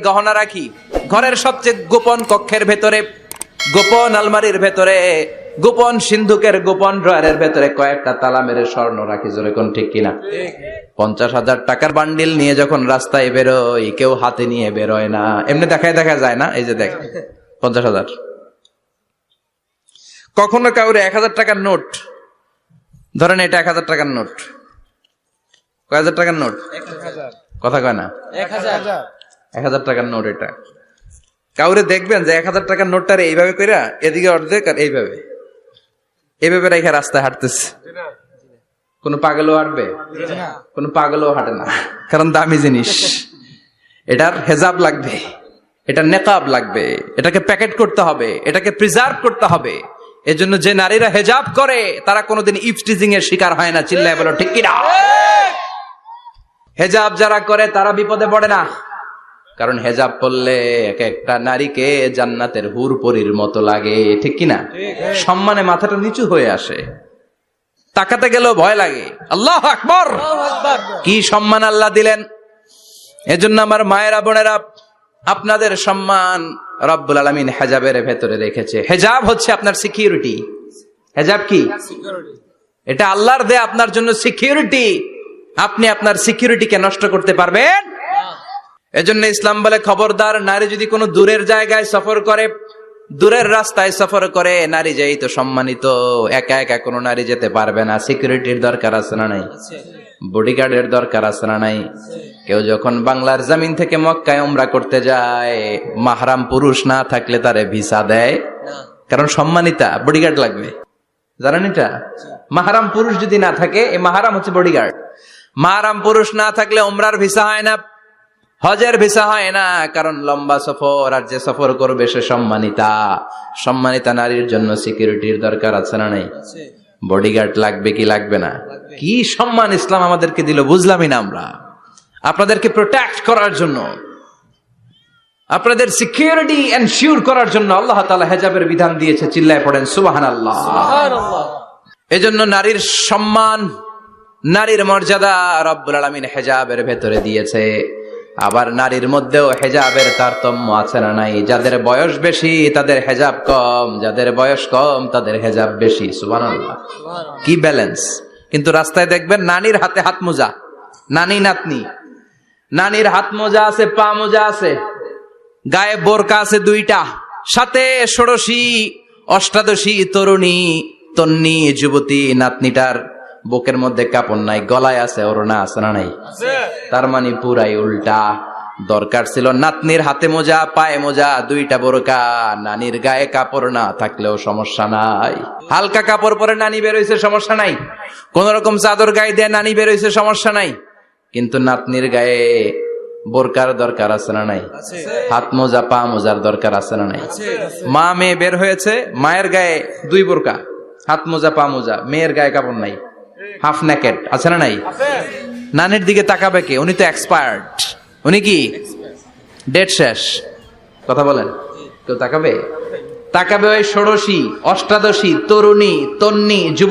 গহনা রাখি ঘরের সবচেয়ে গোপন কক্ষের ভেতরে, গোপন আলমারির ভেতরে, গোপন সিন্ধুকের গোপন ড্রয়ারের ভেতরে কয়েকটা তালা মেরে স্বর্ণ রাখি। জোরে কোন ঠিক কিনা? 50,000 টাকার বান্ডিল নিয়ে যখন রাস্তায় বেরোয় কেউ হাতে নিয়ে বেরোয় না, এমনি দেখা যায় না। এই যে দেখ 50,000। কখনো কাউরে 1,000 টাকার নোট ধরেন, এটা 1,000 টাকার নোট। কয় হাজার টাকার নোট? কথা কয় না? 1,000 টাকার নোট। এটা কাউরে দেখবেন যে 1,000 টাকার নোটটারে এইভাবে কইরা এদিকে অর্ধেক আর এইভাবে রেখে রাস্তায় হাঁটতেছে। কোন পাগলও হাঁটবে? কোন পাগলও হাঁটে না, কারণ দামি জিনিস। এটার হেজাব লাগবে, এটার নেকাব লাগবে, এটাকে প্যাকেট করতে হবে, এটাকে প্রিজার্ভ করতে হবে। এজন্য যে নারীরা হেজাব করে তারা কোনোদিন ইফটিজিং এর শিকার হয় না। চিল্লায় বলো ঠিক কিনা? হেজাব যারা করে তারা বিপদে পড়ে না, কারণ হেজাব পড়লে এক একটা নারীকে জান্নাতের হুর পরীর মতো লাগে। ঠিক কিনা? সম্মানে মাথাটা নিচু হয়ে আসে, তাকাতে গেলেও ভয় লাগে। আল্লাহু আকবার! কি সম্মান আল্লাহ দিলেন। এজন্য আমার মায়েরা বোনেরা, আপনাদের সম্মান রব্বুল আলামিন হেজাবের ভেতরে রেখেছে। হেজাব হচ্ছে আপনার সিকিউরিটি। হেজাব কি? এটা আল্লাহর দেয়া আপনার জন্য সিকিউরিটি। আপনি আপনার সিকিউরিটিকে নষ্ট করতে পারবেন? এজন্য ইসলাম বলে, খবরদার, নারী যদি কোনো দূরের জায়গায় সফর করে, দূরের রাস্তায় সফর করে, নারী যেই তো সম্মানিত, একা একা কোনো নারী যেতে পারবে না। সিকিউরিটির দরকার আছে না নাই? বডিগার্ডের দরকার আছে না নাই? কেউ যখন বাংলার জমিন থেকে মক্কায় উমরা করতে যায়, মাহরাম পুরুষ না থাকলে তারে ভিসা দেয়, কারণ সম্মানিতা, বডিগার্ড লাগবে। জানেন এটা? মাহরাম পুরুষ যদি না থাকে, এই মাহরাম হচ্ছে বডিগার্ড। মাহরাম পুরুষ না থাকলে উমরার ভিসা হয় না, হজের ভিসা হয় না, কারণ লম্বা সফর, আর যে সফর করবে সে সম্মানিতা। সম্মানিতা নারীর জন্য সিকিউরিটির দরকার আছে না নাই? বডিগার্ড লাগবে কি লাগবে না? কি সম্মান ইসলাম আমাদেরকে দিল বুঝলামই না আমরা। আপনাদেরকে প্রোটেক্ট করার জন্য, আপনাদের সিকিউরিটি এনশিওর করার জন্য আল্লাহ তাআলা হেজাবের বিধান দিয়েছে। চিল্লায় পড়েন সুবহানাল্লাহ। এজন্য নারীর সম্মান, নারীর মর্যাদা রব্বুল আলামিন হেজাবের ভেতরে দিয়েছে। আবার নারীর মধ্যেও হেজাবের তারতম্য আছে না নাই? যাদের বয়স বেশি তাদের হেজাব কম, যাদের বয়স কম তাদের হেজাব বেশি। সুবহানাল্লাহ, কি ব্যালেন্স! কিন্তু রাস্তায় দেখবেন নানির হাতে হাত মোজা, নানি নাতনি, নানির হাত মোজা আছে, পা মোজা আছে, গায়ে বোরকা আছে 2টা, সাথে ষোড়শী অষ্টাদশী তরুণী তন্নি যুবতী নাতনিটার বুকের মধ্যে কাপড় নাই, গলায় আছে ওড়না, আছে না নাই? তার মানে পুরাই উল্টা। দরকার ছিল নাতনির হাতে মোজা, পায়ে মোজা, 2টা বোরকা। নানির গায়ে কাপড় না থাকলেও সমস্যা নাই। হালকা কাপড় পরে নানি বেরোইছে, সমস্যা নাই। কোন রকম চাদর গায়ে দিয়ে নানি বেরোইছে, সমস্যা নাই। কিন্তু নাতনির গায়ে বোরকার দরকার আছে না নাই? হাত মোজা, পা মোজার দরকার আছে না নাই? মা মেয়ে বের হয়েছে, মায়ের গায়ে 2 বোরকা, হাত মোজা, পা মোজা, মেয়ের গায়ে কাপড় নাই, হাফ নেকেড, আছে না নাই? নানির দিকে তাকাবে কে? উনি তো এক্সপায়ার্ড, উনি কি ডেট শেষ। কথা বলেন, কেউ তাকাবে? তাকাবে ওই ষোড়শী অষ্টাদশী তরুণী তন্নি যুবতী।